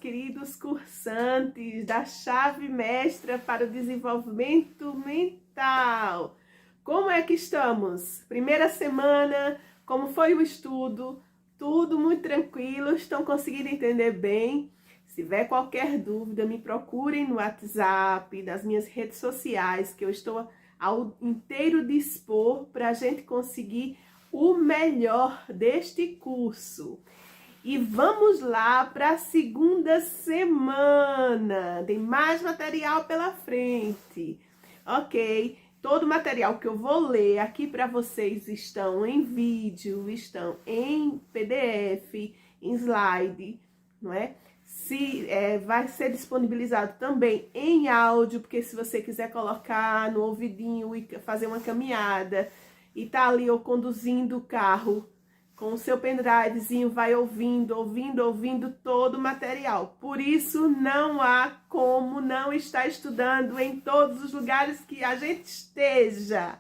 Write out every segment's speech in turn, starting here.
queridos cursantes da Chave Mestra para o Desenvolvimento Mental. Como é que estamos? Primeira semana, como foi o estudo? Tudo muito tranquilo, estão conseguindo entender bem? Se tiver qualquer dúvida, me procurem no WhatsApp, nas minhas redes sociais, que eu estou ao inteiro dispor para a gente conseguir o melhor deste curso. E vamos lá para a segunda semana. Tem mais material pela frente. Ok? Todo o material que eu vou ler aqui para vocês estão em vídeo, estão em PDF, em slide, não é? Vai ser disponibilizado também em áudio, porque se você quiser colocar no ouvidinho e fazer uma caminhada e tá ali ou conduzindo o carro, com o seu pendrivezinho, vai ouvindo todo o material. Por isso, não há como não estar estudando em todos os lugares que a gente esteja,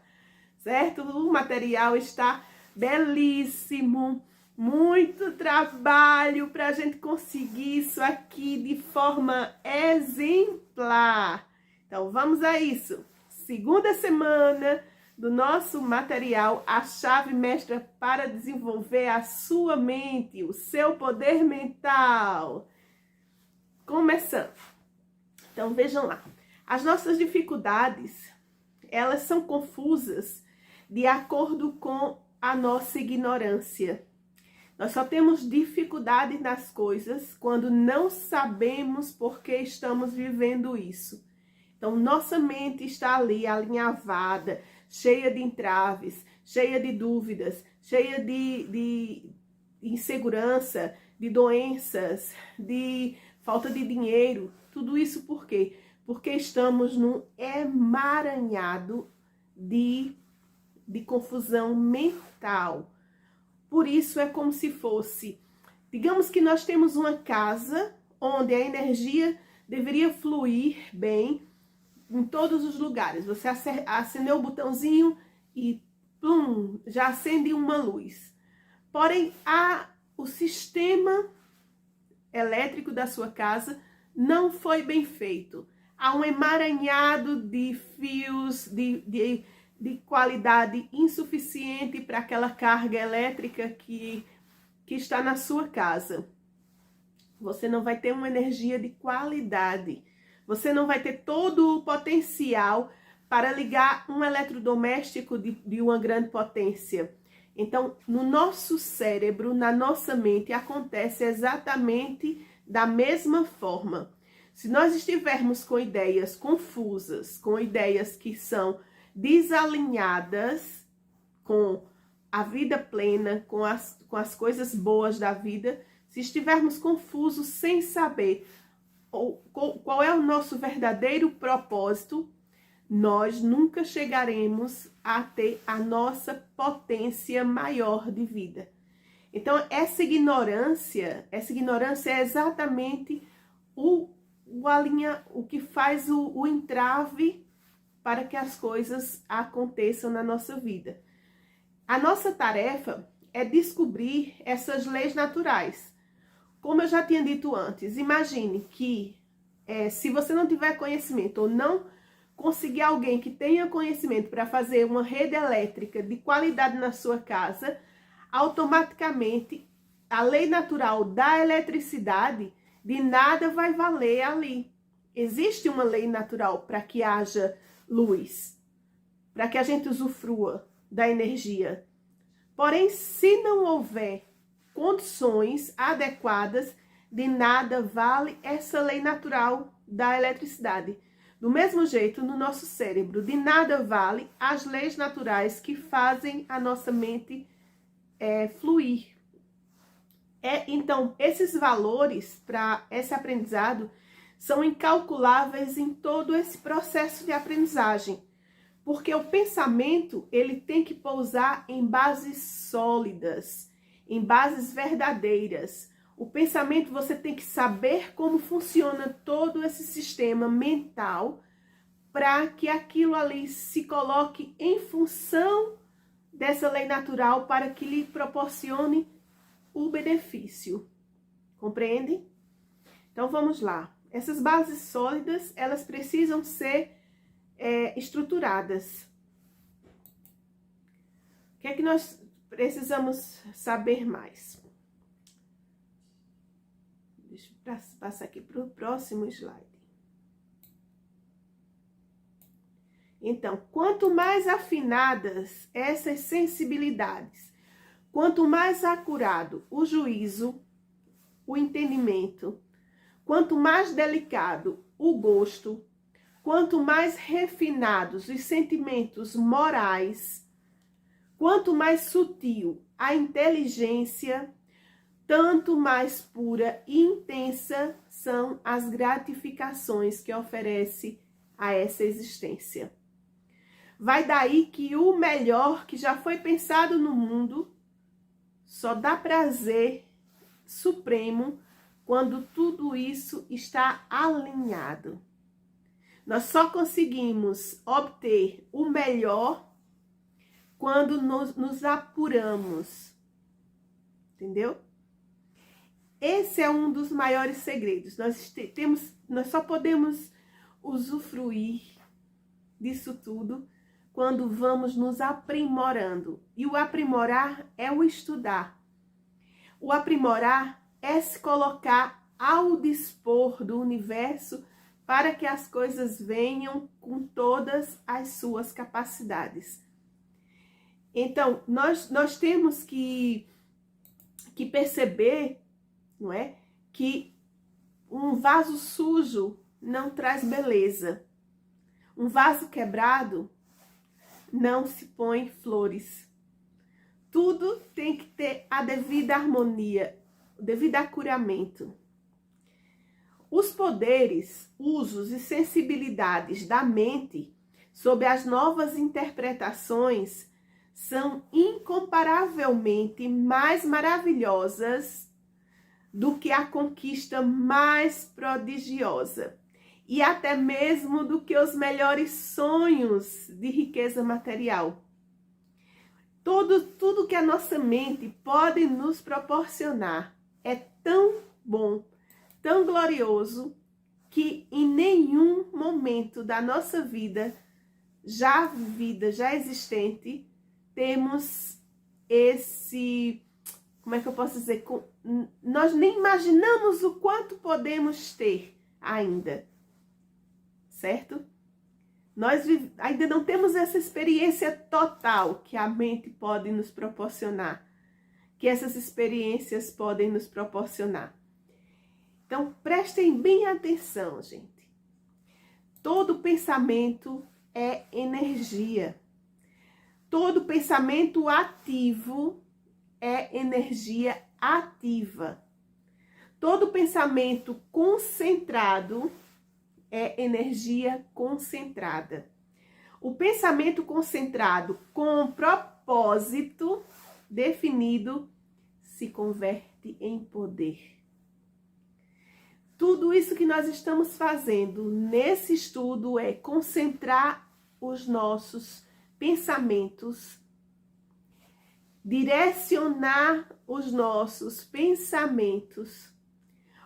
certo? O material está belíssimo, muito trabalho para a gente conseguir isso aqui de forma exemplar. Então, vamos a isso. Segunda semana do nosso material, a chave mestra para desenvolver a sua mente, o seu poder mental. Começando. Então, vejam lá. As nossas dificuldades, elas são confusas de acordo com a nossa ignorância. Nós só temos dificuldade nas coisas quando não sabemos por que estamos vivendo isso. Então, nossa mente está ali alinhavada, cheia de entraves, cheia de dúvidas, cheia de insegurança, de doenças, de falta de dinheiro. Tudo isso por quê? Porque estamos num emaranhado de confusão mental. Por isso é como se fosse, digamos que nós temos uma casa onde a energia deveria fluir bem em todos os lugares. Você acendeu o botãozinho e plum, já acende uma luz. Porém, o sistema elétrico da sua casa não foi bem feito. Há um emaranhado de fios de qualidade insuficiente para aquela carga elétrica que está na sua casa. Você não vai ter uma energia de qualidade. Você não vai ter todo o potencial para ligar um eletrodoméstico de uma grande potência. Então, no nosso cérebro, na nossa mente, acontece exatamente da mesma forma. Se nós estivermos com ideias confusas, com ideias que são desalinhadas com a vida plena, com as coisas boas da vida, se estivermos confusos sem saber qual é o nosso verdadeiro propósito, nós nunca chegaremos a ter a nossa potência maior de vida. Então, essa ignorância é exatamente o que faz o entrave para que as coisas aconteçam na nossa vida. A nossa tarefa é descobrir essas leis naturais. Como eu já tinha dito antes, imagine que se você não tiver conhecimento ou não conseguir alguém que tenha conhecimento para fazer uma rede elétrica de qualidade na sua casa, automaticamente a lei natural da eletricidade de nada vai valer ali. Existe uma lei natural para que haja luz, para que a gente usufrua da energia. Porém, se não houver condições adequadas, de nada vale essa lei natural da eletricidade. Do mesmo jeito, no nosso cérebro, de nada vale as leis naturais que fazem a nossa mente fluir. Então, esses valores para esse aprendizado são incalculáveis em todo esse processo de aprendizagem. Porque o pensamento, ele tem que pousar em bases sólidas, em bases verdadeiras. O pensamento, você tem que saber como funciona todo esse sistema mental para que aquilo ali se coloque em função dessa lei natural para que lhe proporcione o benefício. Compreende? Então vamos lá. Essas bases sólidas, elas precisam ser estruturadas. O que é que nós precisamos saber mais? Deixa eu passar aqui para o próximo slide. Então, quanto mais afinadas essas sensibilidades, quanto mais acurado o juízo, o entendimento, quanto mais delicado o gosto, quanto mais refinados os sentimentos morais, quanto mais sutil a inteligência, tanto mais pura e intensa são as gratificações que oferece a essa existência. Vai daí que o melhor que já foi pensado no mundo só dá prazer supremo quando tudo isso está alinhado. Nós só conseguimos obter o melhor quando nos apuramos. Entendeu? Esse é um dos maiores segredos. Nós só podemos usufruir disso tudo quando vamos nos aprimorando. E o aprimorar é o estudar. O aprimorar é se colocar ao dispor do universo para que as coisas venham com todas as suas capacidades. Então, nós temos que perceber, não é? Que um vaso sujo não traz beleza. Um vaso quebrado não se põe flores. Tudo tem que ter a devida harmonia, o devido acuramento. Os poderes, usos e sensibilidades da mente sob as novas interpretações são incomparavelmente mais maravilhosas do que a conquista mais prodigiosa e até mesmo do que os melhores sonhos de riqueza material. Tudo que a nossa mente pode nos proporcionar é tão bom, tão glorioso, que em nenhum momento da nossa vida, já vivida, já existente, temos esse, como é que eu posso dizer, nós nem imaginamos o quanto podemos ter ainda, certo? Nós ainda não temos essa experiência total que a mente pode nos proporcionar, que essas experiências podem nos proporcionar. Então, prestem bem atenção, gente. Todo pensamento é energia. Todo pensamento ativo é energia ativa. Todo pensamento concentrado é energia concentrada. O pensamento concentrado com propósito definido se converte em poder. Tudo isso que nós estamos fazendo nesse estudo é concentrar os nossos pensamentos, direcionar os nossos pensamentos,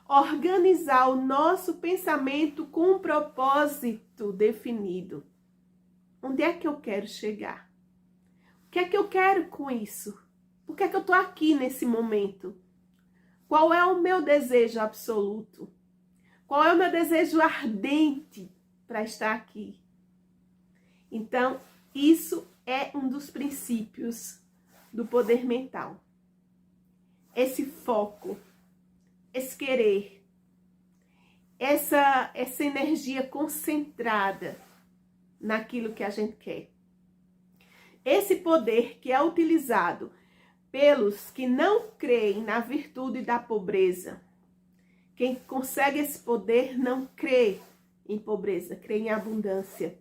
organizar o nosso pensamento com um propósito definido. Onde é que eu quero chegar? O que é que eu quero com isso? Por que é que eu estou aqui nesse momento? Qual é o meu desejo absoluto? Qual é o meu desejo ardente para estar aqui? Então, isso é um dos princípios do poder mental. Esse foco, esse querer, essa energia concentrada naquilo que a gente quer. Esse poder que é utilizado pelos que não creem na virtude da pobreza. Quem consegue esse poder não crê em pobreza, crê em abundância.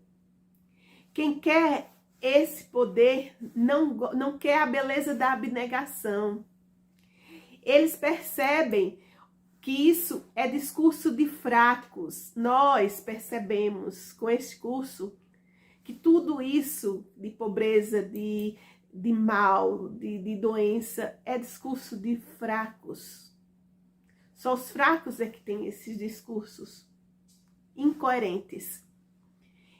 Quem quer esse poder não quer a beleza da abnegação. Eles percebem que isso é discurso de fracos. Nós percebemos com este curso que tudo isso de pobreza, de mal, de doença, é discurso de fracos. Só os fracos é que têm esses discursos incoerentes.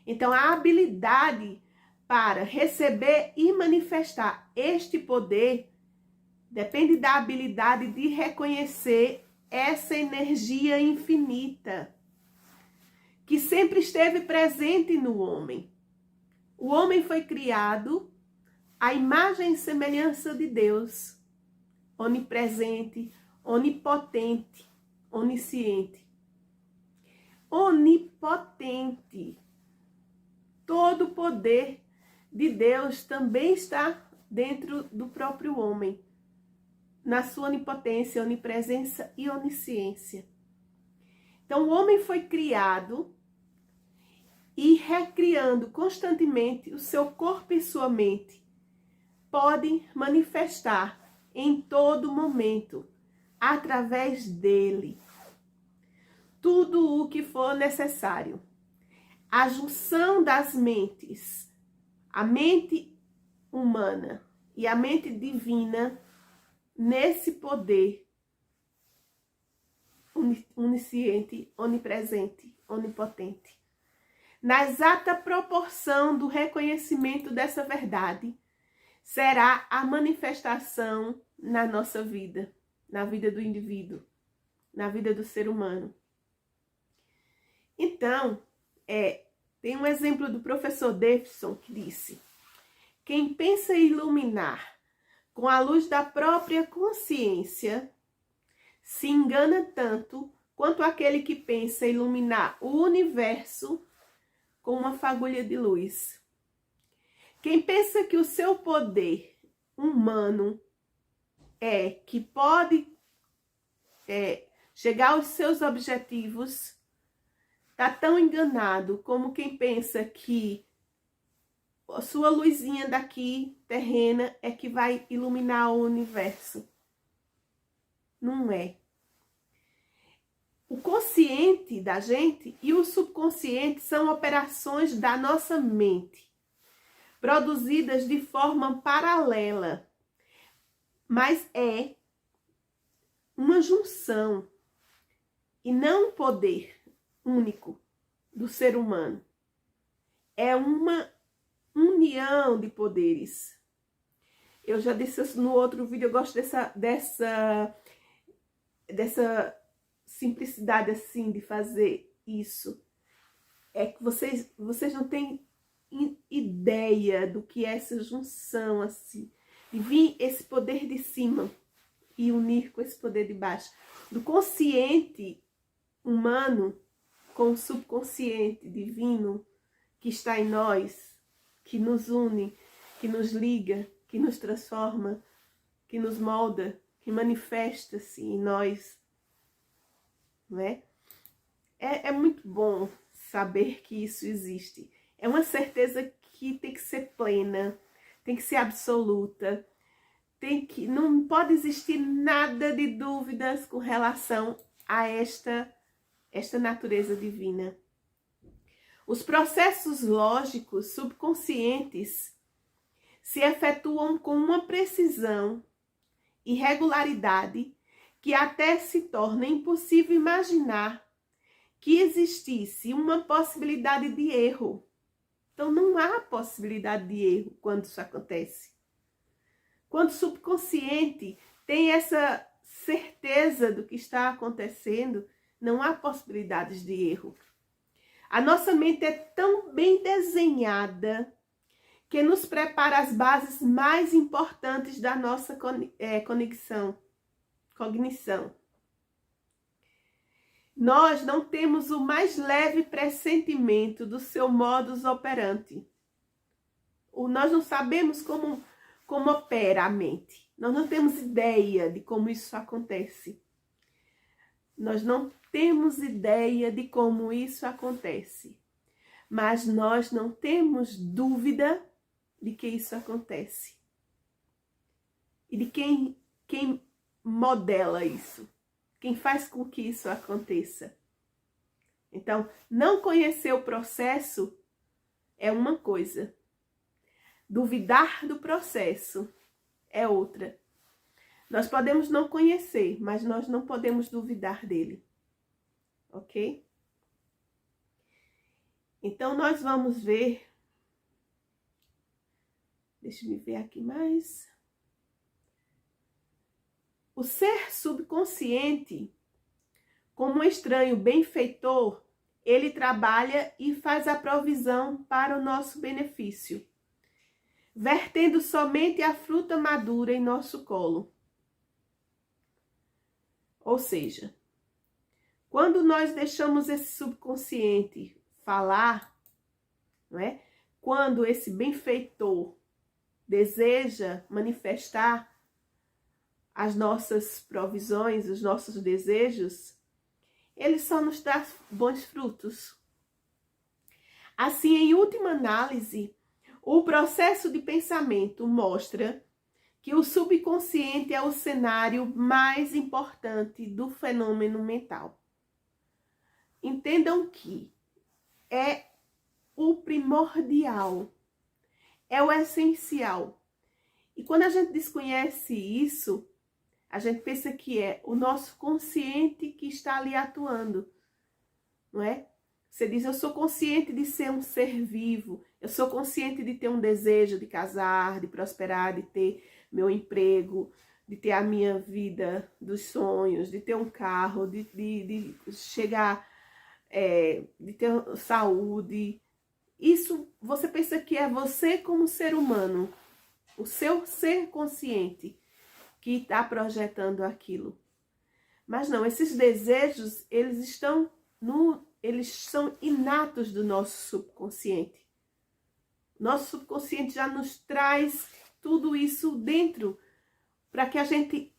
Então, a habilidade para receber e manifestar este poder depende da habilidade de reconhecer essa energia infinita que sempre esteve presente no homem. O homem foi criado à imagem e semelhança de Deus, onipresente, onipotente, onisciente. Onipotente. Todo o poder de Deus também está dentro do próprio homem, na sua onipotência, onipresença e onisciência. Então, o homem foi criado e recriando constantemente o seu corpo e sua mente. Podem manifestar em todo momento, através dele, tudo o que for necessário. A junção das mentes, a mente humana e a mente divina, nesse poder onisciente, onipresente, onipotente. Na exata proporção do reconhecimento dessa verdade, será a manifestação na nossa vida, na vida do indivíduo, na vida do ser humano. Então, tem um exemplo do professor Davidson que disse: quem pensa iluminar com a luz da própria consciência se engana tanto quanto aquele que pensa iluminar o universo com uma fagulha de luz. Quem pensa que o seu poder humano que pode chegar aos seus objetivos, está tão enganado como quem pensa que a sua luzinha daqui, terrena, é que vai iluminar o universo. Não é. O consciente da gente e o subconsciente são operações da nossa mente, produzidas de forma paralela, mas é uma junção e não um poder único do ser humano. É uma união de poderes. Eu já disse isso no outro vídeo, eu gosto dessa simplicidade assim de fazer isso. É que vocês não têm ideia do que é essa junção assim, de vir esse poder de cima e unir com esse poder de baixo, do consciente humano com o subconsciente divino que está em nós, que nos une, que nos liga, que nos transforma, que nos molda, que manifesta-se em nós, não é? É muito bom saber que isso existe. É uma certeza que tem que ser plena, tem que ser absoluta, não pode existir nada de dúvidas com relação a esta natureza divina. Os processos lógicos subconscientes se efetuam com uma precisão e regularidade que até se torna impossível imaginar que existisse uma possibilidade de erro. Então, não há possibilidade de erro quando isso acontece. Quando o subconsciente tem essa certeza do que está acontecendo, não há possibilidades de erro. A nossa mente é tão bem desenhada que nos prepara as bases mais importantes da nossa cognição. Nós não temos o mais leve pressentimento do seu modus operandi. Nós não sabemos como opera a mente. Nós não temos ideia de como isso acontece. Nós não temos ideia de como isso acontece. Mas nós não temos dúvida de que isso acontece. E de quem modela isso. Quem faz com que isso aconteça. Então, não conhecer o processo é uma coisa. Duvidar do processo é outra. Nós podemos não conhecer, mas nós não podemos duvidar dele. Ok? Então, nós vamos ver. Deixa eu ver aqui mais. O ser subconsciente, como um estranho benfeitor, ele trabalha e faz a provisão para o nosso benefício, vertendo somente a fruta madura em nosso colo. Ou seja, quando nós deixamos esse subconsciente falar, não é? Quando esse benfeitor deseja manifestar as nossas provisões, os nossos desejos, ele só nos dá bons frutos. Assim, em última análise, o processo de pensamento mostra que o subconsciente é o cenário mais importante do fenômeno mental. Entendam que é o primordial, é o essencial. E quando a gente desconhece isso, a gente pensa que é o nosso consciente que está ali atuando, não é? Você diz, eu sou consciente de ser um ser vivo, eu sou consciente de ter um desejo de casar, de prosperar, de ter meu emprego, de ter a minha vida dos sonhos, de ter um carro, de chegar, de ter saúde. Isso você pensa que é você como ser humano, o seu ser consciente que está projetando aquilo. Mas não, esses desejos, eles são inatos do nosso subconsciente. Nosso subconsciente já nos traz tudo isso dentro, para que a gente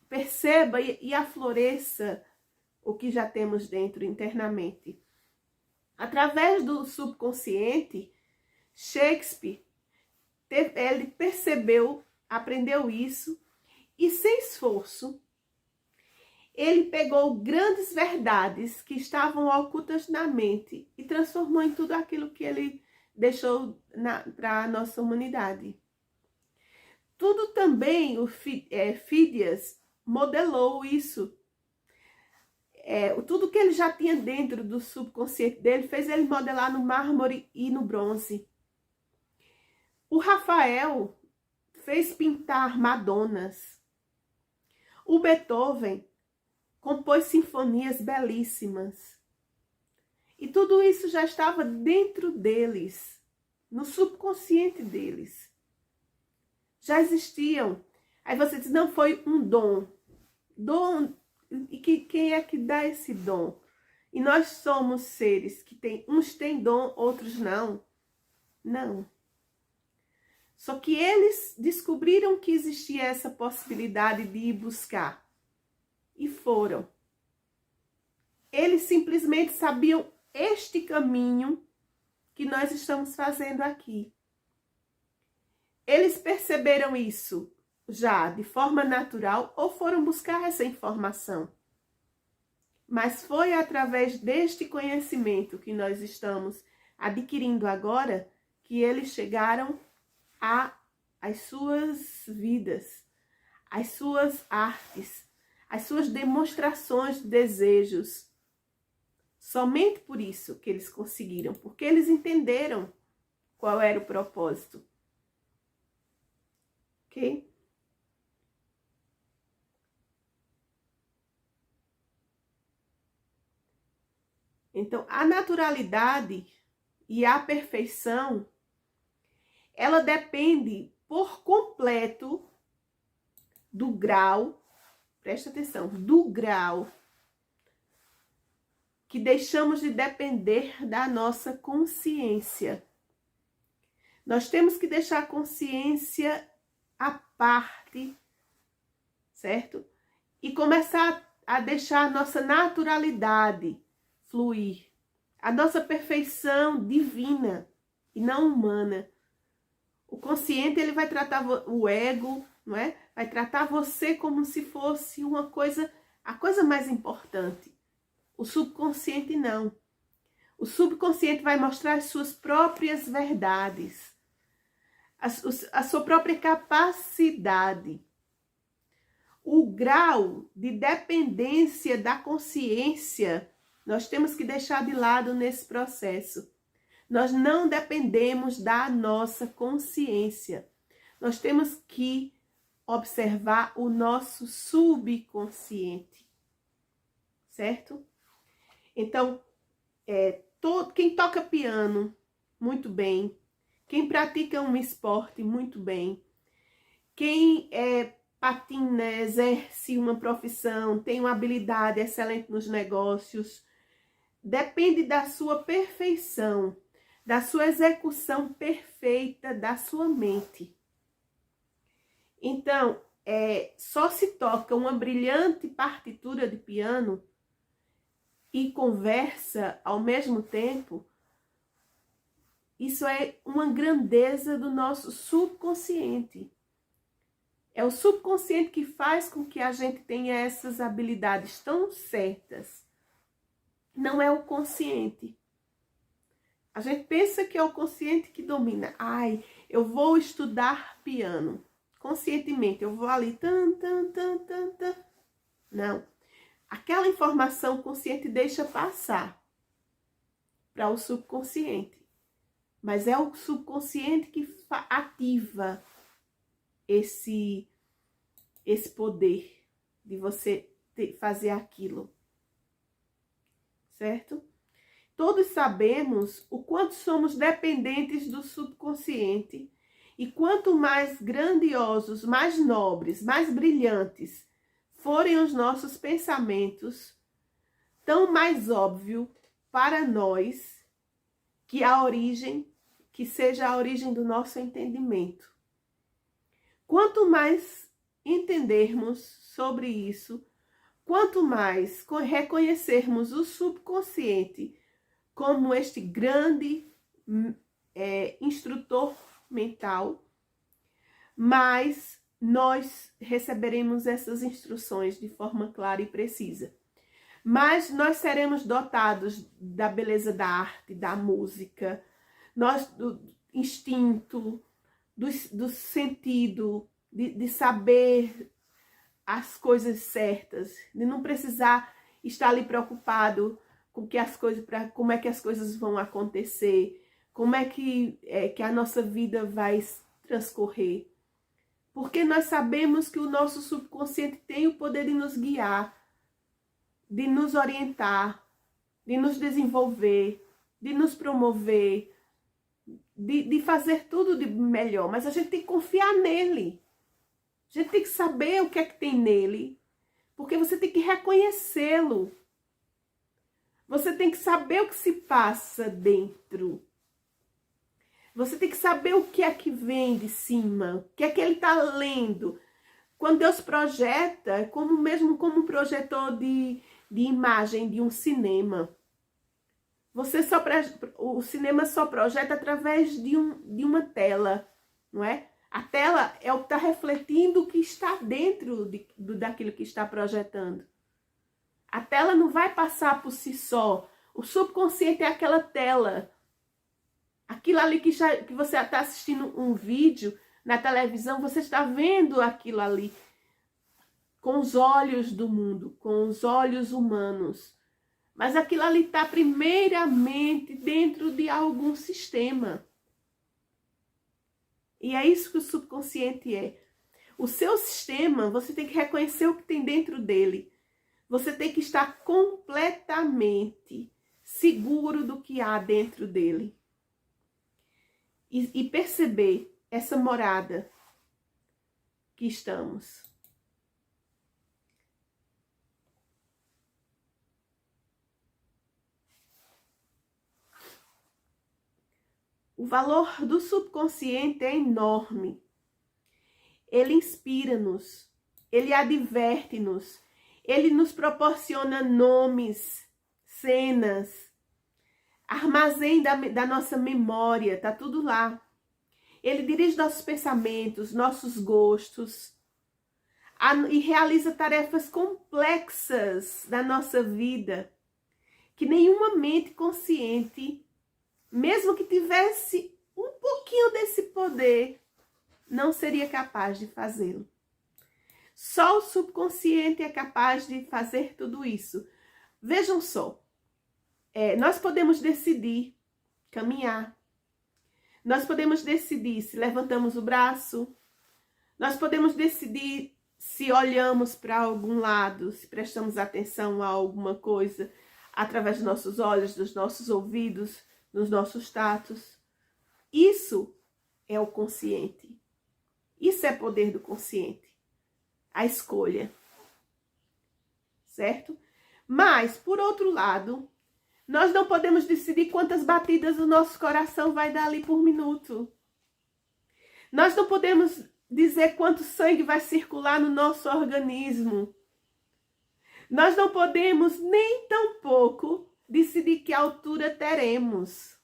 perceba e afloreça o que já temos dentro internamente. Através do subconsciente, Shakespeare, ele percebeu, aprendeu isso, e sem esforço, ele pegou grandes verdades que estavam ocultas na mente e transformou em tudo aquilo que ele deixou para a nossa humanidade. Tudo também, Fídias modelou isso. Tudo que ele já tinha dentro do subconsciente dele, fez ele modelar no mármore e no bronze. O Rafael fez pintar Madonas. O Beethoven compôs sinfonias belíssimas. E tudo isso já estava dentro deles, no subconsciente deles. Já existiam. Aí você diz, não, foi um dom. Dom, e quem é que dá esse dom? E nós somos seres que uns têm dom, outros não. Não. Só que eles descobriram que existia essa possibilidade de ir buscar. E foram. Eles simplesmente sabiam este caminho que nós estamos fazendo aqui. Eles perceberam isso já de forma natural ou foram buscar essa informação? Mas foi através deste conhecimento que nós estamos adquirindo agora que eles chegaram às suas vidas, às suas artes, às suas demonstrações de desejos. Somente por isso que eles conseguiram, porque eles entenderam qual era o propósito. Ok? Então, a naturalidade e a perfeição, ela depende por completo do grau, presta atenção, do grau que deixamos de depender da nossa consciência. Nós temos que deixar a consciência à parte, certo? E começar a deixar a nossa naturalidade fluir. A nossa perfeição divina e não humana. O consciente, ele vai tratar o ego, não é? Vai tratar você como se fosse uma coisa, a coisa mais importante. O subconsciente não. O subconsciente vai mostrar as suas próprias verdades, a sua própria capacidade. o grau de dependência da consciência, nós temos que deixar de lado nesse processo. Nós não dependemos da nossa consciência. Nós temos que observar o nosso subconsciente, certo? Então, quem toca piano, muito bem. Quem pratica um esporte, muito bem. Quem patina, exerce uma profissão, tem uma habilidade excelente nos negócios, depende da sua perfeição, da sua execução perfeita da sua mente. Então, só se toca uma brilhante partitura de piano e conversa ao mesmo tempo. Isso é uma grandeza do nosso subconsciente. É o subconsciente que faz com que a gente tenha essas habilidades tão certas. Não é o consciente. A gente pensa que é o consciente que domina. Ai, eu vou estudar piano. Conscientemente, eu vou ali. Não. Aquela informação consciente deixa passar para o subconsciente. Mas é o subconsciente que ativa esse poder de você fazer aquilo, certo? Todos sabemos o quanto somos dependentes do subconsciente e quanto mais grandiosos, mais nobres, mais brilhantes forem os nossos pensamentos, tão mais óbvio para nós que seja a origem do nosso entendimento. Quanto mais entendermos sobre isso, quanto mais reconhecermos o subconsciente como este grande instrutor mental, mais nós receberemos essas instruções de forma clara e precisa. Mas nós seremos dotados da beleza da arte, da música, do instinto, do sentido, de saber as coisas certas, de não precisar estar ali preocupado com como é que as coisas vão acontecer, como é que a nossa vida vai transcorrer. Porque nós sabemos que o nosso subconsciente tem o poder de nos guiar, de nos orientar, de nos desenvolver, de nos promover, de fazer tudo de melhor, mas a gente tem que confiar nele. A gente tem que saber o que é que tem nele, porque você tem que reconhecê-lo. Você tem que saber o que se passa dentro. Você tem que saber o que é que vem de cima, o que é que ele está lendo. Quando Deus projeta, mesmo como um projetor de imagem de um cinema. O cinema só projeta através de uma tela, não é? A tela é o que está refletindo o que está dentro daquilo que está projetando. A tela não vai passar por si só. O subconsciente é aquela tela. Aquilo ali que você está assistindo um vídeo na televisão, você está vendo aquilo ali com os olhos do mundo, com os olhos humanos. Mas aquilo ali está primeiramente dentro de algum sistema. E é isso que o subconsciente é. O seu sistema, você tem que reconhecer o que tem dentro dele. Você tem que estar completamente seguro do que há dentro dele. E perceber essa morada que estamos. O valor do subconsciente é enorme. Ele inspira-nos, ele adverte-nos, ele nos proporciona nomes, cenas, armazém da nossa memória, tá tudo lá. Ele dirige nossos pensamentos, nossos gostos, e realiza tarefas complexas da nossa vida, que nenhuma mente consciente, mesmo que tivesse um pouquinho desse poder, não seria capaz de fazê-lo. Só o subconsciente é capaz de fazer tudo isso. Vejam só, nós podemos decidir caminhar. Nós podemos decidir se levantamos o braço. Nós podemos decidir se olhamos para algum lado, se prestamos atenção a alguma coisa através dos nossos olhos, dos nossos ouvidos, dos nossos tatos. Isso é o consciente. Isso é poder do consciente. A escolha. Certo? Mas, por outro lado, nós não podemos decidir quantas batidas o nosso coração vai dar ali por minuto. Nós não podemos dizer quanto sangue vai circular no nosso organismo. Nós não podemos nem tampouco decidir que altura teremos.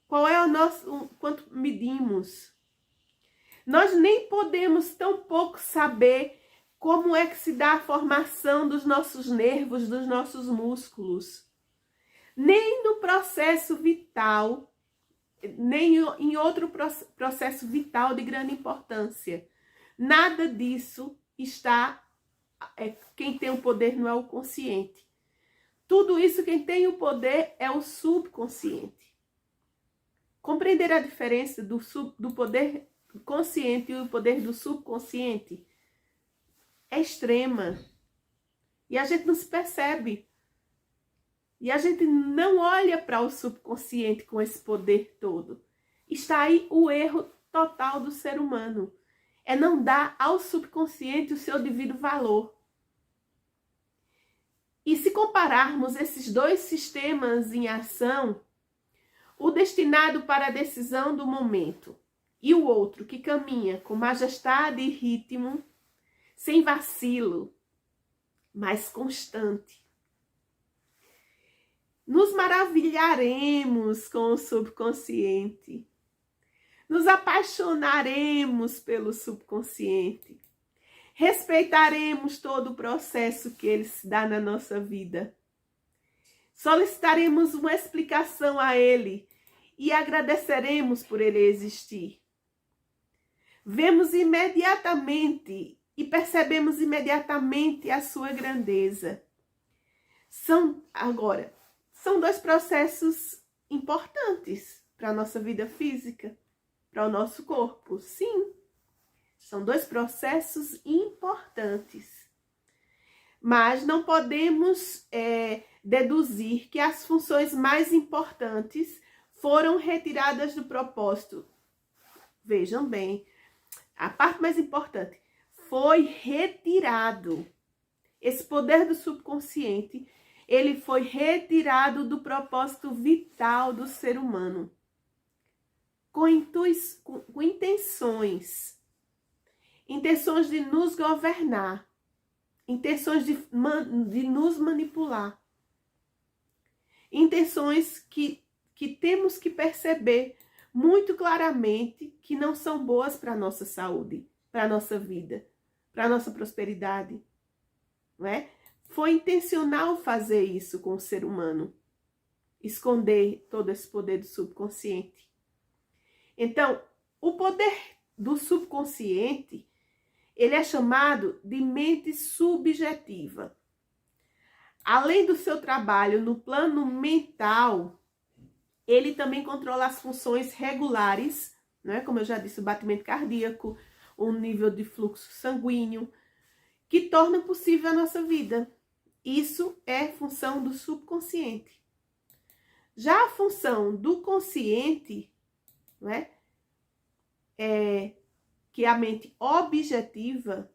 Qual é o nosso, quanto medimos. Nós nem podemos tampouco saber como é que se dá a formação dos nossos nervos, dos nossos músculos. Nem no processo vital, nem em outro processo vital de grande importância. Nada disso está... quem tem o poder não é o consciente. Tudo isso quem tem o poder é o subconsciente. Compreender a diferença do poder consciente e o poder do subconsciente é extrema. E a gente não se percebe. E a gente não olha para o subconsciente com esse poder todo. Está aí o erro total do ser humano. É não dar ao subconsciente o seu devido valor. E se compararmos esses dois sistemas em ação, o destinado para a decisão do momento e o outro que caminha com majestade e ritmo, sem vacilo, mas constante. Nos maravilharemos com o subconsciente. Nos apaixonaremos pelo subconsciente. Respeitaremos todo o processo que ele se dá na nossa vida. Solicitaremos uma explicação a ele e agradeceremos por ele existir. Vemos imediatamente e percebemos imediatamente a sua grandeza. São dois processos importantes para a nossa vida física, para o nosso corpo. Sim, são dois processos importantes. Mas não podemos deduzir que as funções mais importantes foram retiradas do propósito. Vejam bem, a parte mais importante foi retirado. Esse poder do subconsciente, ele foi retirado do propósito vital do ser humano. Com intenções. Intenções de nos governar. Intenções de nos manipular. Intenções que temos que perceber muito claramente que não são boas para a nossa saúde, para a nossa vida, para a nossa prosperidade. Não é? Foi intencional fazer isso com o ser humano. Esconder todo esse poder do subconsciente. Então, o poder do subconsciente, ele é chamado de mente subjetiva. Além do seu trabalho no plano mental, ele também controla as funções regulares, né? Como eu já disse, o batimento cardíaco, o nível de fluxo sanguíneo, que torna possível a nossa vida. Isso é função do subconsciente. Já a função do consciente, né? Que é a mente objetiva,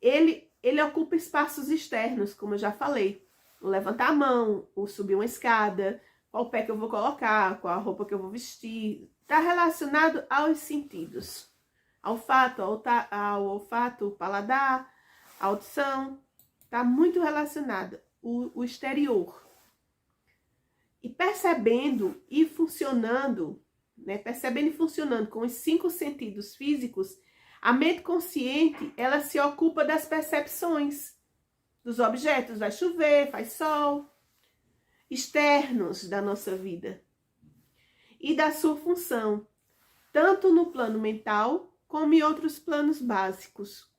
ele ocupa espaços externos, como eu já falei. O levantar a mão, o subir uma escada, qual pé que eu vou colocar, qual a roupa que eu vou vestir. Está relacionado aos sentidos. Ao olfato, o paladar, a audição. Está muito relacionado. O exterior. E percebendo e funcionando, né? Percebendo e funcionando com os 5 sentidos físicos, a mente consciente, ela se ocupa das percepções dos objetos. Vai chover, faz sol, externos da nossa vida. E da sua função, tanto no plano mental, como em outros planos básicos.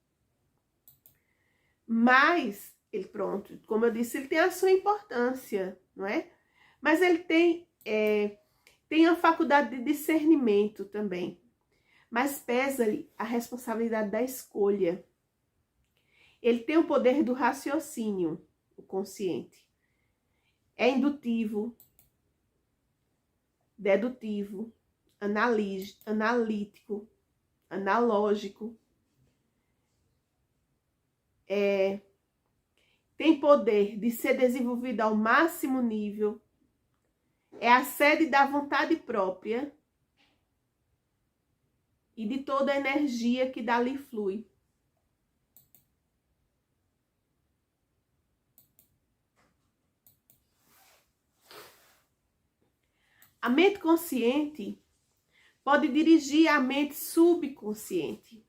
Mas, ele pronto, como eu disse, ele tem a sua importância, não é? Mas ele tem a faculdade de discernimento também. Mas pesa-lhe a responsabilidade da escolha. Ele tem o poder do raciocínio, o consciente. É indutivo, dedutivo, analítico, analógico. Tem poder de ser desenvolvido ao máximo nível. É a sede da vontade própria e de toda a energia que dali flui. A mente consciente pode dirigir a mente subconsciente.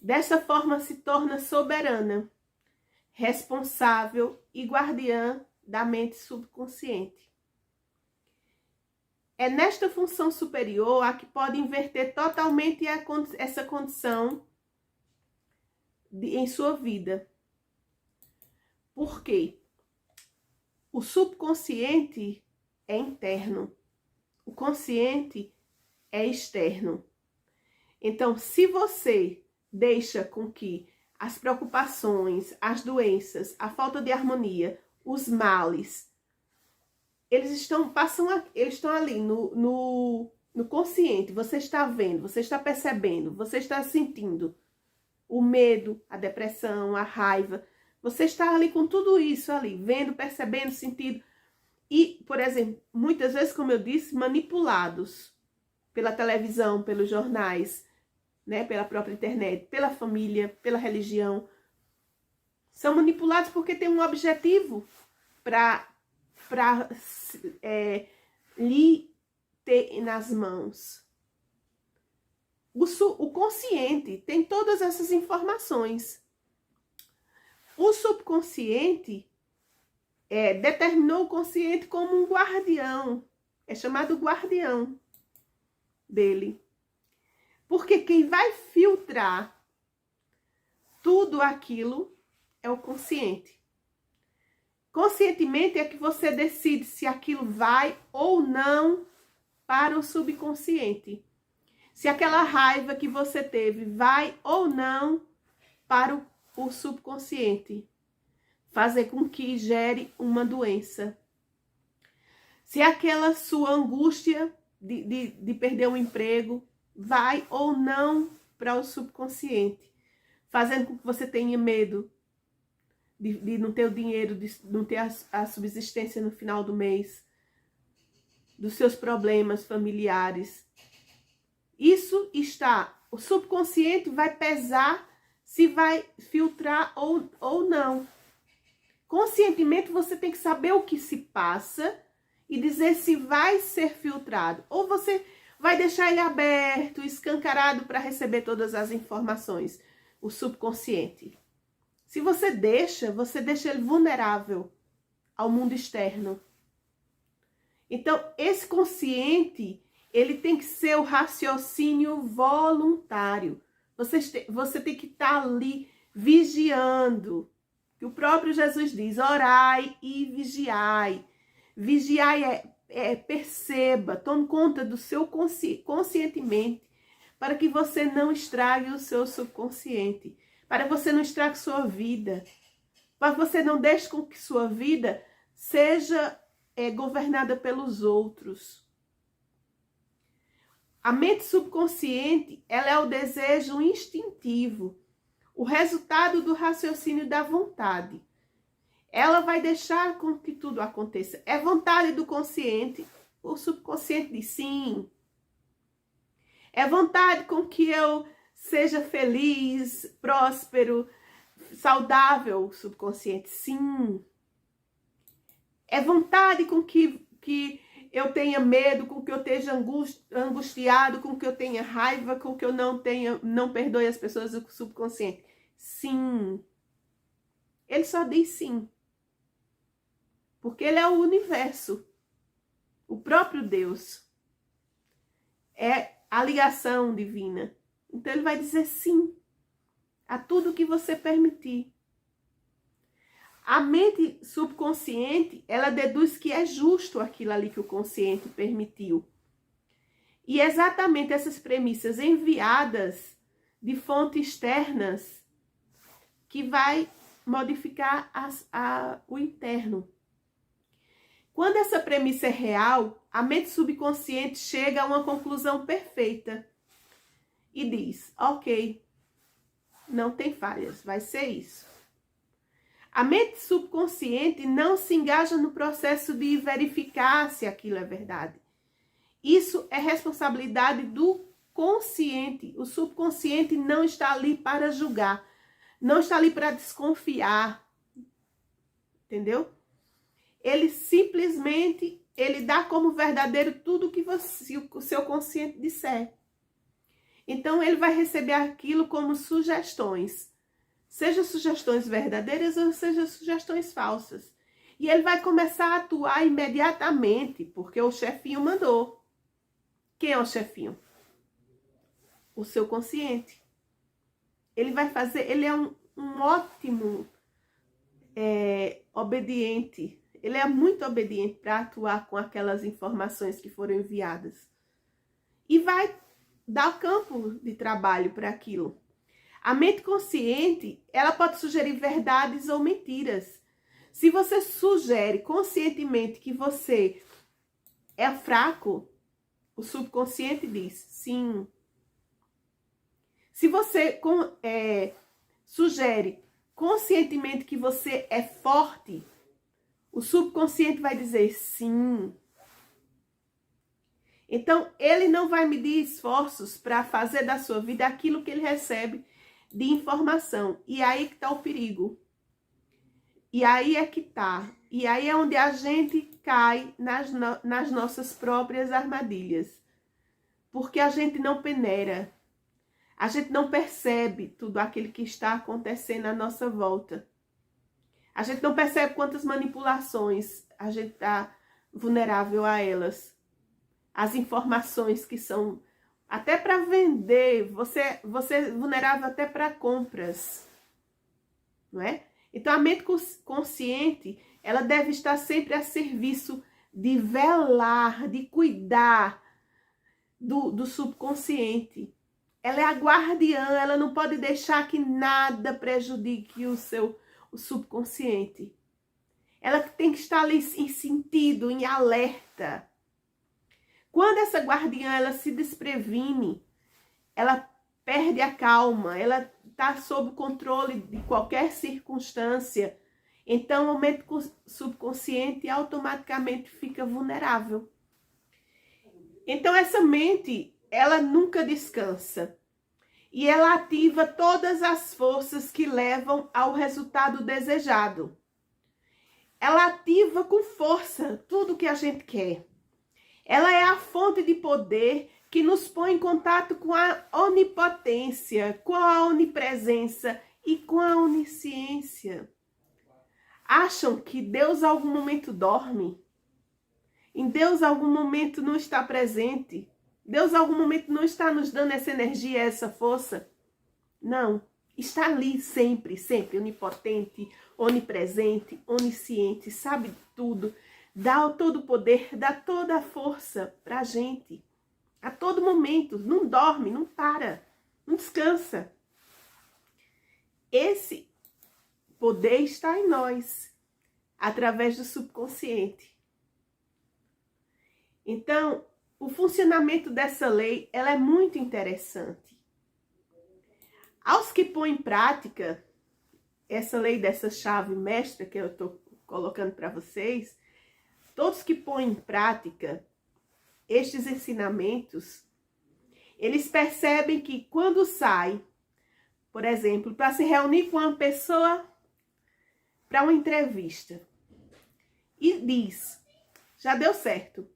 Dessa forma se torna soberana, responsável e guardiã da mente subconsciente. É nesta função superior a que pode inverter totalmente essa condição em sua vida. Por quê? O subconsciente é interno, o consciente é externo. Então, se você deixa com que as preocupações, as doenças, a falta de harmonia, os males, eles estão ali no consciente. Você está vendo, você está percebendo, você está sentindo o medo, a depressão, a raiva. Você está ali com tudo isso ali, vendo, percebendo, sentindo. E, por exemplo, muitas vezes, como eu disse, manipulados pela televisão, pelos jornais, né, pela própria internet, pela família, pela religião. São manipulados porque tem um objetivo para lhe ter nas mãos. O consciente tem todas essas informações. O subconsciente determinou o consciente como um guardião. É chamado guardião dele. Porque quem vai filtrar tudo aquilo é o consciente. Conscientemente é que você decide se aquilo vai ou não para o subconsciente. Se aquela raiva que você teve vai ou não para o subconsciente. Fazer com que gere uma doença. Se aquela sua angústia de perder um emprego vai ou não para o subconsciente, fazendo com que você tenha medo de não ter o dinheiro, de não ter a subsistência no final do mês, dos seus problemas familiares. Isso o subconsciente vai pesar se vai filtrar ou não. Conscientemente você tem que saber o que se passa e dizer se vai ser filtrado. Ou você vai deixar ele aberto, escancarado para receber todas as informações. O subconsciente. Se você deixa ele vulnerável ao mundo externo. Então, esse consciente, ele tem que ser o raciocínio voluntário. Você tem que estar ali vigiando. Que o próprio Jesus diz, orai e vigiai. Vigiai perceba, tome conta do seu conscientemente, para que você não estrague o seu subconsciente, para que você não estrague sua vida, para que você não deixe com que sua vida seja governada pelos outros. A mente subconsciente, ela é o desejo instintivo, o resultado do raciocínio da vontade. Ela vai deixar com que tudo aconteça. É vontade do consciente. O subconsciente diz sim. É vontade com que eu seja feliz, próspero, saudável. O subconsciente, sim. É vontade com que eu tenha medo, com que eu esteja angustiado, com que eu tenha raiva, com que eu não perdoe as pessoas do subconsciente. Sim. Ele só diz sim. Porque ele é o universo, o próprio Deus. É a ligação divina. Então ele vai dizer sim a tudo que você permitir. A mente subconsciente, ela deduz que é justo aquilo ali que o consciente permitiu. E exatamente essas premissas enviadas de fontes externas que vai modificar o interno. Quando essa premissa é real, a mente subconsciente chega a uma conclusão perfeita e diz, ok, não tem falhas, vai ser isso. A mente subconsciente não se engaja no processo de verificar se aquilo é verdade. Isso é responsabilidade do consciente. O subconsciente não está ali para julgar, não está ali para desconfiar, entendeu? Ele simplesmente, ele dá como verdadeiro tudo que o seu consciente disser. Então, ele vai receber aquilo como sugestões. Seja sugestões verdadeiras ou seja sugestões falsas. E ele vai começar a atuar imediatamente, porque o chefinho mandou. Quem é o chefinho? O seu consciente. Ele vai fazer, ele é um ótimo obediente. Ele é muito obediente para atuar com aquelas informações que foram enviadas. E vai dar campo de trabalho para aquilo. A mente consciente, ela pode sugerir verdades ou mentiras. Se você sugere conscientemente que você é fraco, o subconsciente diz sim. Se você sugere conscientemente que você é forte, o subconsciente vai dizer sim. Então, ele não vai medir esforços para fazer da sua vida aquilo que ele recebe de informação. E aí que está o perigo. E aí é que está. E aí é onde a gente cai nas nossas próprias armadilhas. Porque a gente não peneira. A gente não percebe tudo aquilo que está acontecendo à nossa volta. A gente não percebe quantas manipulações a gente está vulnerável a elas. As informações que são até para vender, você é vulnerável até para compras, não é? Então a mente consciente, ela deve estar sempre a serviço de velar, de cuidar do subconsciente. Ela é a guardiã, ela não pode deixar que nada prejudique o subconsciente. Ela tem que estar ali em sentido, em alerta. Quando essa guardiã ela se desprevine, ela perde a calma, ela está sob o controle de qualquer circunstância, então o mente subconsciente automaticamente fica vulnerável. Então essa mente, ela nunca descansa. E ela ativa todas as forças que levam ao resultado desejado. Ela ativa com força tudo que a gente quer. Ela é a fonte de poder que nos põe em contato com a onipotência, com a onipresença e com a onisciência. Acham que Deus, em algum momento, dorme? Em Deus, em algum momento, não está presente? Deus, em algum momento, não está nos dando essa energia, essa força? Não. Está ali sempre, sempre, onipotente, onipresente, onisciente, sabe de tudo. Dá todo o poder, dá toda a força para a gente. A todo momento. Não dorme, não para, não descansa. Esse poder está em nós, através do subconsciente. Então, o funcionamento dessa lei, ela é muito interessante. Aos que põem em prática essa lei dessa chave mestra que eu estou colocando para vocês, todos que põem em prática estes ensinamentos, eles percebem que quando sai, por exemplo, para se reunir com uma pessoa para uma entrevista e diz, já deu certo.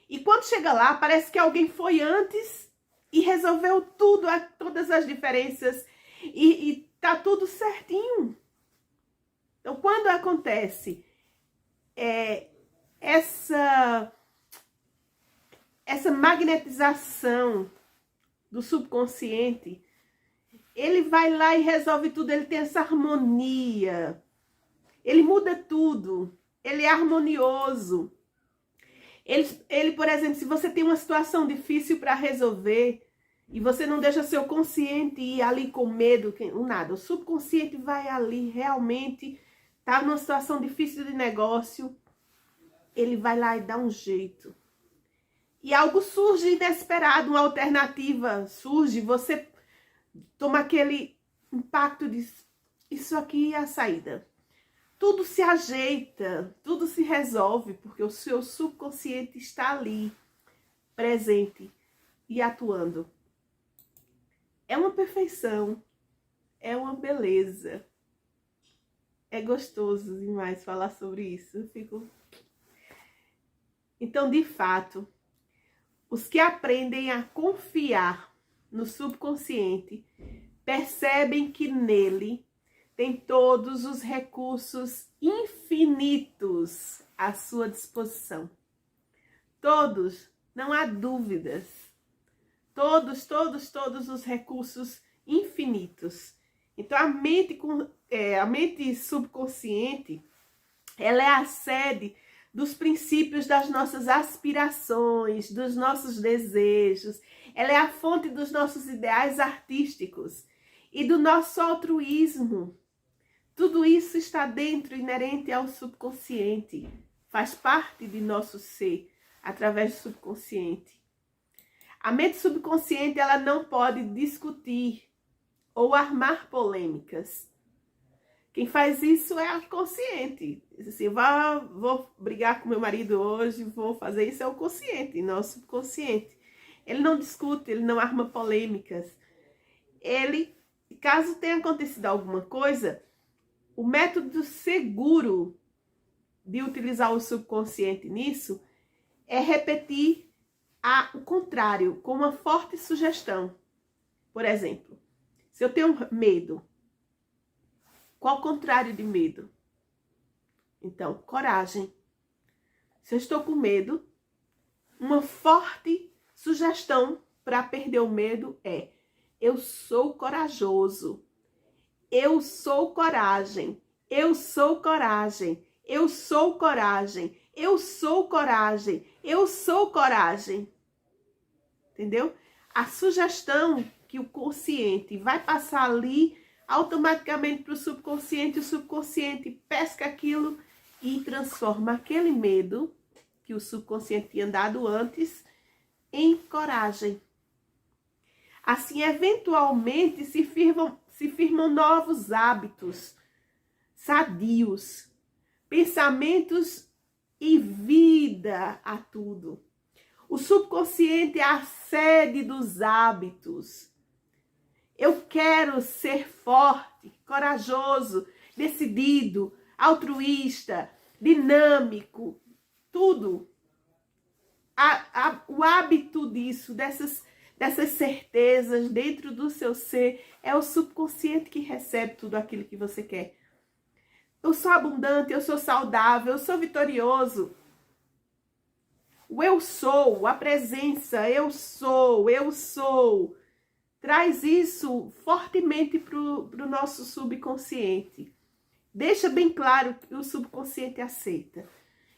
E quando chega lá, parece que alguém foi antes e resolveu tudo, todas as diferenças e tá tudo certinho. Então, quando acontece essa magnetização do subconsciente, ele vai lá e resolve tudo, ele tem essa harmonia. Ele muda tudo, ele é harmonioso. Ele, por exemplo, se você tem uma situação difícil para resolver e você não deixa seu consciente ir ali com medo, nada, o subconsciente vai ali realmente, tá numa situação difícil de negócio, ele vai lá e dá um jeito. E algo surge inesperado, uma alternativa surge, você toma aquele impacto de isso aqui é a saída. Tudo se ajeita, tudo se resolve, porque o seu subconsciente está ali, presente e atuando. É uma perfeição, é uma beleza. É gostoso demais falar sobre isso. Eu fico... Então, de fato, os que aprendem a confiar no subconsciente percebem que nele tem todos os recursos infinitos à sua disposição. Todos, não há dúvidas. Todos os recursos infinitos. Então, a mente subconsciente, ela é a sede dos princípios das nossas aspirações, dos nossos desejos. Ela é a fonte dos nossos ideais artísticos e do nosso altruísmo. Tudo isso está dentro, inerente ao subconsciente. Faz parte de nosso ser, através do subconsciente. A mente subconsciente, ela não pode discutir ou armar polêmicas. Quem faz isso é a consciente. Assim, vou brigar com meu marido hoje, vou fazer isso, é o consciente, não o subconsciente. Ele não discute, ele não arma polêmicas. Ele, caso tenha acontecido alguma coisa, o método seguro de utilizar o subconsciente nisso é repetir o contrário, com uma forte sugestão. Por exemplo, se eu tenho medo, qual o contrário de medo? Então, coragem. Se eu estou com medo, uma forte sugestão para perder o medo é: eu sou corajoso. Eu sou coragem. Eu sou coragem. Eu sou coragem. Eu sou coragem. Eu sou coragem. Entendeu? A sugestão que o consciente vai passar ali automaticamente para o subconsciente pesca aquilo e transforma aquele medo que o subconsciente tinha dado antes em coragem. Assim, eventualmente se firmam novos hábitos sadios, pensamentos e vida a tudo. O subconsciente é a sede dos hábitos. Eu quero ser forte, corajoso, decidido, altruísta, dinâmico, tudo. O hábito disso, dessas certezas dentro do seu ser, é o subconsciente que recebe tudo aquilo que você quer. Eu sou abundante, eu sou saudável, eu sou vitorioso. O eu sou, a presença, eu sou. Traz isso fortemente para o nosso subconsciente. Deixa bem claro que o subconsciente aceita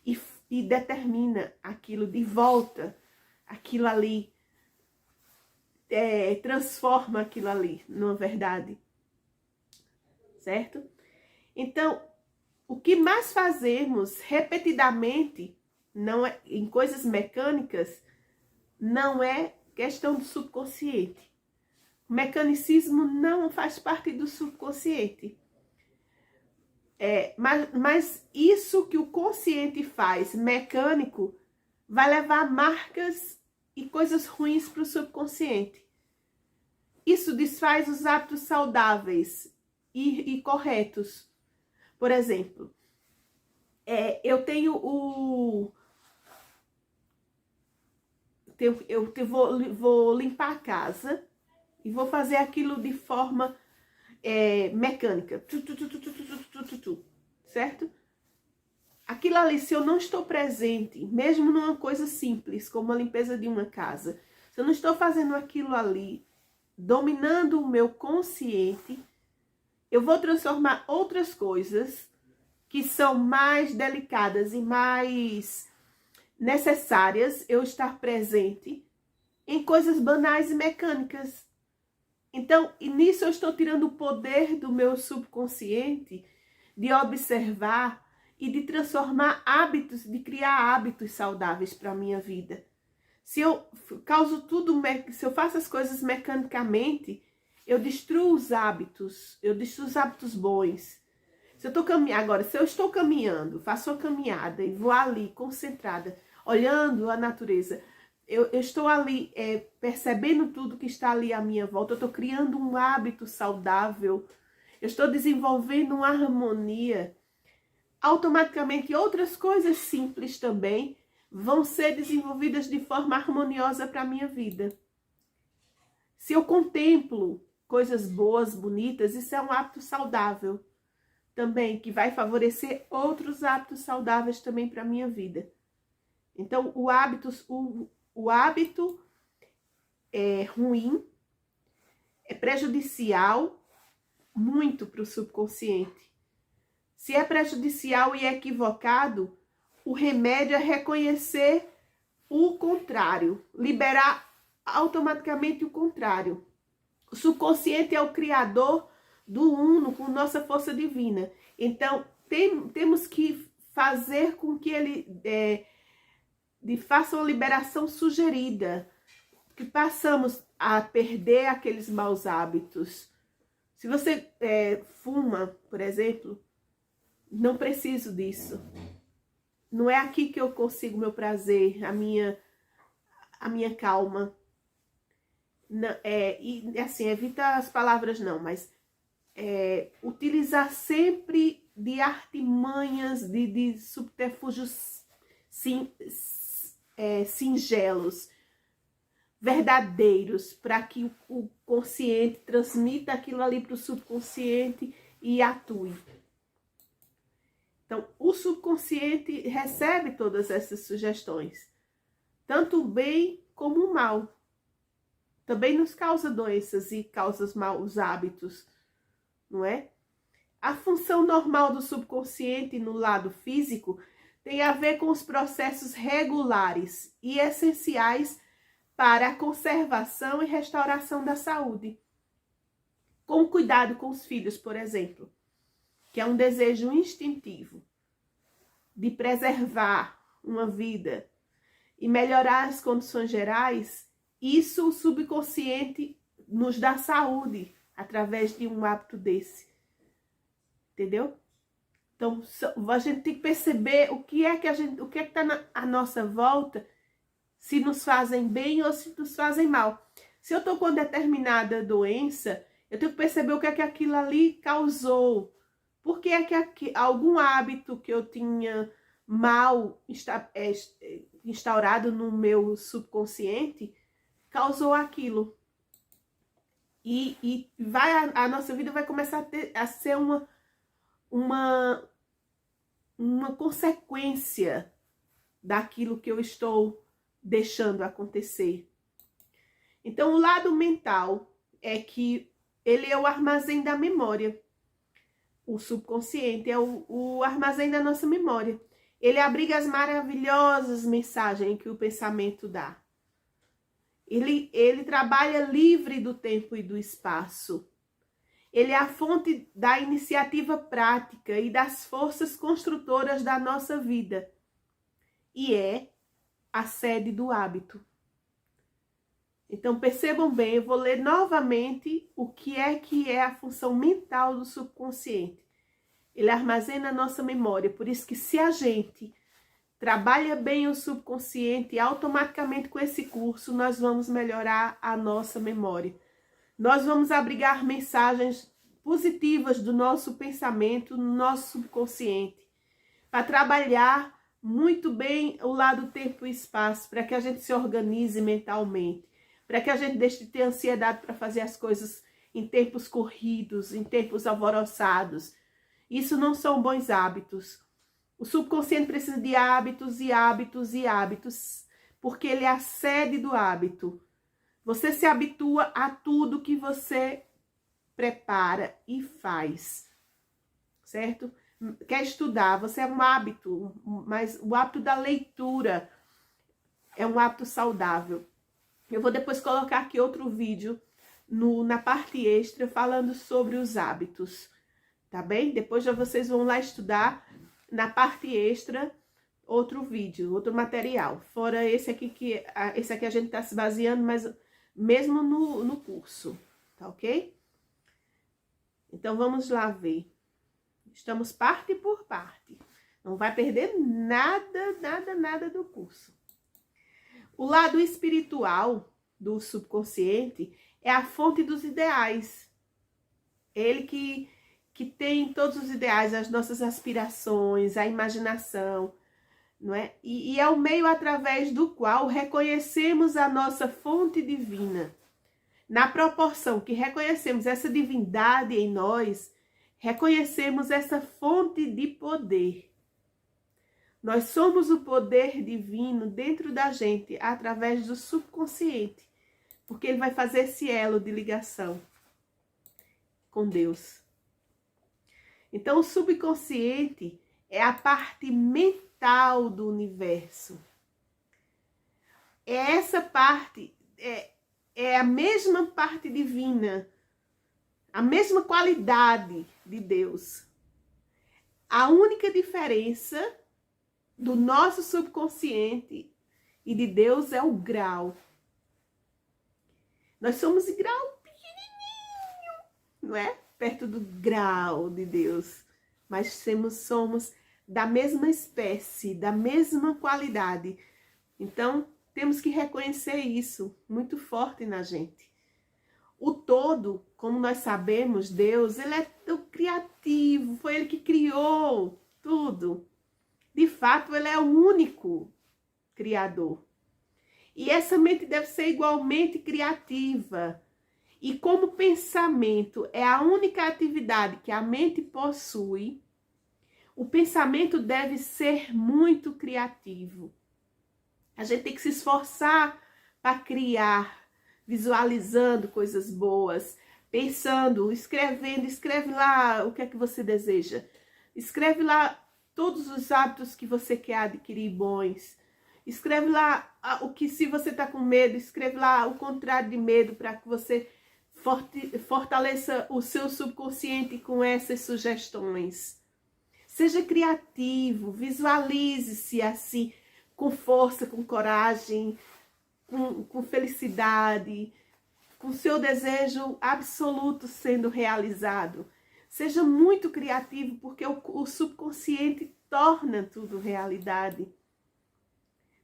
e determina aquilo de volta, aquilo ali, transforma aquilo ali numa verdade. Certo? Então, o que mais fazemos repetidamente, não é, em coisas mecânicas, não é questão do subconsciente. O mecanicismo não faz parte do subconsciente. Mas isso que o consciente faz, mecânico, vai levar marcas e coisas ruins para o subconsciente. Isso desfaz os hábitos saudáveis e corretos. Por exemplo, eu tenho vou limpar a casa e vou fazer aquilo de forma mecânica. Certo? Aquilo ali, se eu não estou presente, mesmo numa coisa simples, como a limpeza de uma casa, se eu não estou fazendo aquilo ali dominando o meu consciente, eu vou transformar outras coisas que são mais delicadas e mais necessárias eu estar presente em coisas banais e mecânicas. Então, e nisso eu estou tirando o poder do meu subconsciente de observar e de transformar hábitos, de criar hábitos saudáveis para a minha vida. Se eu causo tudo, se eu faço as coisas mecanicamente, eu destruo os hábitos bons. Se eu estou caminhando, agora, se eu estou caminhando, faço uma caminhada e vou ali concentrada, olhando a natureza, eu estou ali percebendo tudo que está ali à minha volta, eu estou criando um hábito saudável, eu estou desenvolvendo uma harmonia. Automaticamente outras coisas simples também vão ser desenvolvidas de forma harmoniosa para a minha vida. Se eu contemplo coisas boas, bonitas, isso é um hábito saudável também, que vai favorecer outros hábitos saudáveis também para a minha vida. Então, o hábito é ruim, é prejudicial muito para o subconsciente. Se é prejudicial e equivocado, o remédio é reconhecer o contrário, liberar automaticamente o contrário. O subconsciente é o criador do uno com nossa força divina. Então, temos que fazer com que ele faça uma liberação sugerida, que passamos a perder aqueles maus hábitos. Se você fuma, por exemplo, não preciso disso. Não é aqui que eu consigo meu prazer, a minha calma. Não, e assim, evita as palavras não, mas utilizar sempre de artimanhas, de subterfúgios singelos, verdadeiros, para que o consciente transmita aquilo ali para o subconsciente e atue. Então, o subconsciente recebe todas essas sugestões, tanto o bem como o mal. Também nos causa doenças e causa maus hábitos, não é? A função normal do subconsciente no lado físico tem a ver com os processos regulares e essenciais para a conservação e restauração da saúde. Como cuidado com os filhos, por exemplo, que é um desejo instintivo de preservar uma vida e melhorar as condições gerais. Isso o subconsciente nos dá saúde através de um hábito desse. Entendeu? Então, a gente tem que perceber o que é que está à nossa volta, se nos fazem bem ou se nos fazem mal. Se eu estou com determinada doença, eu tenho que perceber o que é que aquilo ali causou. Por que é que algum hábito que eu tinha mal instaurado no meu subconsciente causou aquilo. E a nossa vida vai começar a ser uma consequência daquilo que eu estou deixando acontecer. Então, o lado mental é que ele é o armazém da memória. O subconsciente é o armazém da nossa memória. Ele abriga as maravilhosas mensagens que o pensamento dá. Ele trabalha livre do tempo e do espaço. Ele é a fonte da iniciativa prática e das forças construtoras da nossa vida. E é a sede do hábito. Então, percebam bem, eu vou ler novamente o que é a função mental do subconsciente. Ele armazena a nossa memória, por isso que se a gente trabalha bem o subconsciente, automaticamente com esse curso nós vamos melhorar a nossa memória. Nós vamos abrigar mensagens positivas do nosso pensamento no nosso subconsciente, para trabalhar muito bem o lado tempo e espaço, para que a gente se organize mentalmente, para que a gente deixe de ter ansiedade para fazer as coisas em tempos corridos, em tempos alvoroçados. Isso não são bons hábitos. O subconsciente precisa de hábitos e hábitos e hábitos, porque ele é a sede do hábito. Você se habitua a tudo que você prepara e faz, certo? Quer estudar, você é um hábito, mas o hábito da leitura é um hábito saudável. Eu vou depois colocar aqui outro vídeo na parte extra falando sobre os hábitos, tá bem? Depois já vocês vão lá estudar na parte extra outro vídeo, outro material. Fora esse aqui esse aqui a gente tá se baseando, mas mesmo no curso, tá ok? Então vamos lá ver. Estamos parte por parte. Não vai perder nada do curso. O lado espiritual do subconsciente é a fonte dos ideais. Ele que tem todos os ideais, as nossas aspirações, a imaginação, não é? E é o meio através do qual reconhecemos a nossa fonte divina. Na proporção que reconhecemos essa divindade em nós, reconhecemos essa fonte de poder. Nós somos o poder divino dentro da gente, através do subconsciente, porque ele vai fazer esse elo de ligação com Deus. Então, o subconsciente é a parte mental do universo. Essa parte é a mesma parte divina, a mesma qualidade de Deus. A única diferença do nosso subconsciente e de Deus é o grau. Nós somos em grau pequenininho, não é? Perto do grau de Deus. Mas somos da mesma espécie, da mesma qualidade. Então, temos que reconhecer isso muito forte na gente. O todo, como nós sabemos, Deus, ele é tão criativo, foi ele que criou tudo. De fato, ele é o único criador. E essa mente deve ser igualmente criativa. E como pensamento é a única atividade que a mente possui, o pensamento deve ser muito criativo. A gente tem que se esforçar para criar, visualizando coisas boas, pensando, escrevendo, escreve lá o que é que você deseja. Escreve lá todos os hábitos que você quer adquirir bons. Escreve lá o que, se você está com medo, escreve lá o contrário de medo, para que você fortaleça o seu subconsciente com essas sugestões. Seja criativo, visualize-se assim, com força, com coragem, com felicidade, com seu desejo absoluto sendo realizado. Seja muito criativo, porque o subconsciente torna tudo realidade.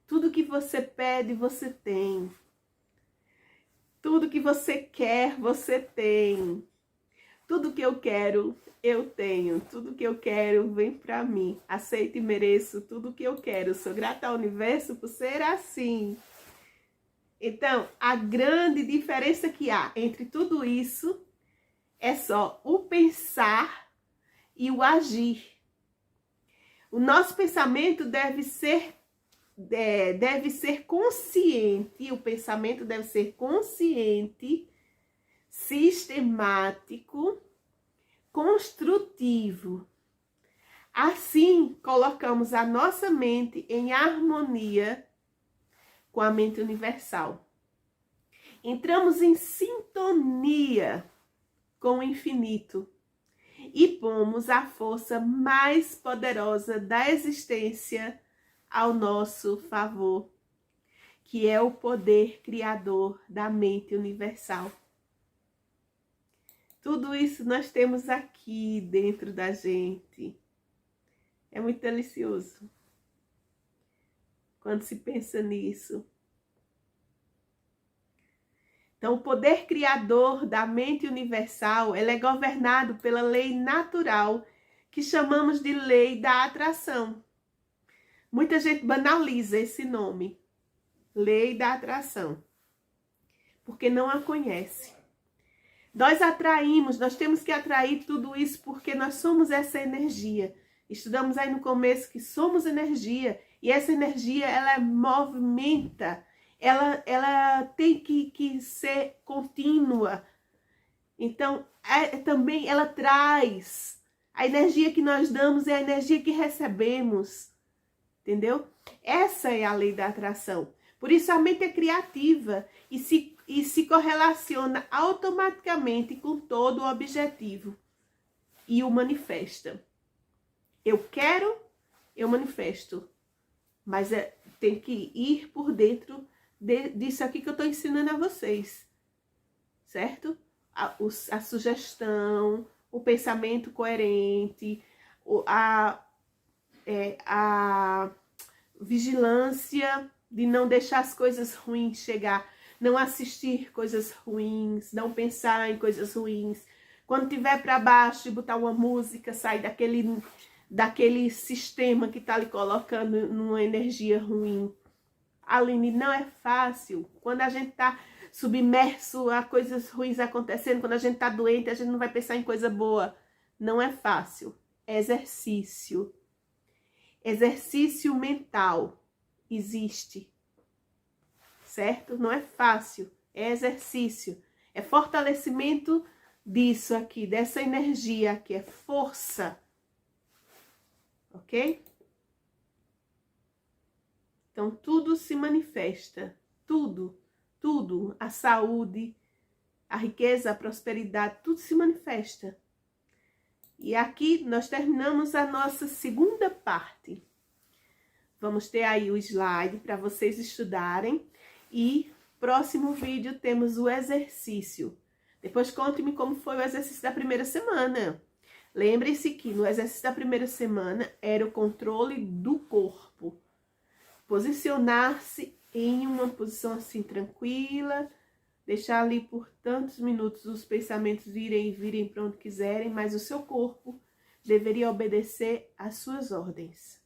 Tudo que você pede, você tem. Tudo que você quer, você tem. Tudo que eu quero, eu tenho. Tudo que eu quero, vem para mim. Aceito e mereço tudo que eu quero. Sou grata ao universo por ser assim. Então, a grande diferença que há entre tudo isso é só o pensar e o agir. O nosso pensamento deve ser consciente, o pensamento deve ser consciente, sistemático, construtivo. Assim, colocamos a nossa mente em harmonia com a mente universal. Entramos em sintonia com o infinito e pomos a força mais poderosa da existência ao nosso favor, que é o poder criador da mente universal. Tudo isso nós temos aqui dentro da gente. É muito delicioso quando se pensa nisso. Então, o poder criador da mente universal, ele é governado pela lei natural, que chamamos de lei da atração. Muita gente banaliza esse nome, lei da atração, porque não a conhece. Nós atraímos, nós temos que atrair tudo isso porque nós somos essa energia. Estudamos aí no começo que somos energia, e essa energia, ela movimenta ela tem que ser contínua. Então, também ela traz. A energia que nós damos é a energia que recebemos. Entendeu? Essa é a lei da atração. Por isso a mente é criativa e se correlaciona automaticamente com todo o objetivo. E o manifesta. Eu quero, eu manifesto. Mas tem que ir por dentro disso aqui que eu estou ensinando a vocês. Certo? A sugestão, o pensamento coerente, a vigilância de não deixar as coisas ruins chegar, não assistir coisas ruins, não pensar em coisas ruins. Quando tiver para baixo e botar uma música, sair daquele sistema que está lhe colocando numa energia ruim. Aline, não é fácil. Quando a gente está submerso a coisas ruins acontecendo, quando a gente está doente, a gente não vai pensar em coisa boa. Não é fácil. É exercício. Exercício mental existe. Certo? Não é fácil. É exercício. É fortalecimento disso aqui, dessa energia aqui. É força. Ok? Então, tudo se manifesta. Tudo. Tudo. A saúde, a riqueza, a prosperidade, tudo se manifesta. E aqui nós terminamos a nossa segunda parte. Vamos ter aí o slide para vocês estudarem. E próximo vídeo temos o exercício. Depois conte-me como foi o exercício da primeira semana. Lembre-se que no exercício da primeira semana era o controle do corpo. Posicionar-se em uma posição assim tranquila. Deixar ali por tantos minutos os pensamentos irem e virem para onde quiserem, mas o seu corpo deveria obedecer às suas ordens.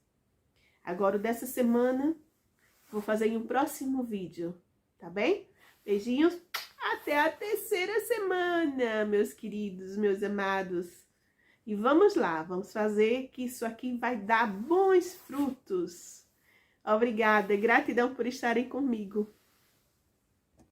Agora, dessa semana, vou fazer em um próximo vídeo, tá bem? Beijinhos, até a terceira semana, meus queridos, meus amados. E vamos lá, vamos fazer que isso aqui vai dar bons frutos. Obrigada, gratidão por estarem comigo.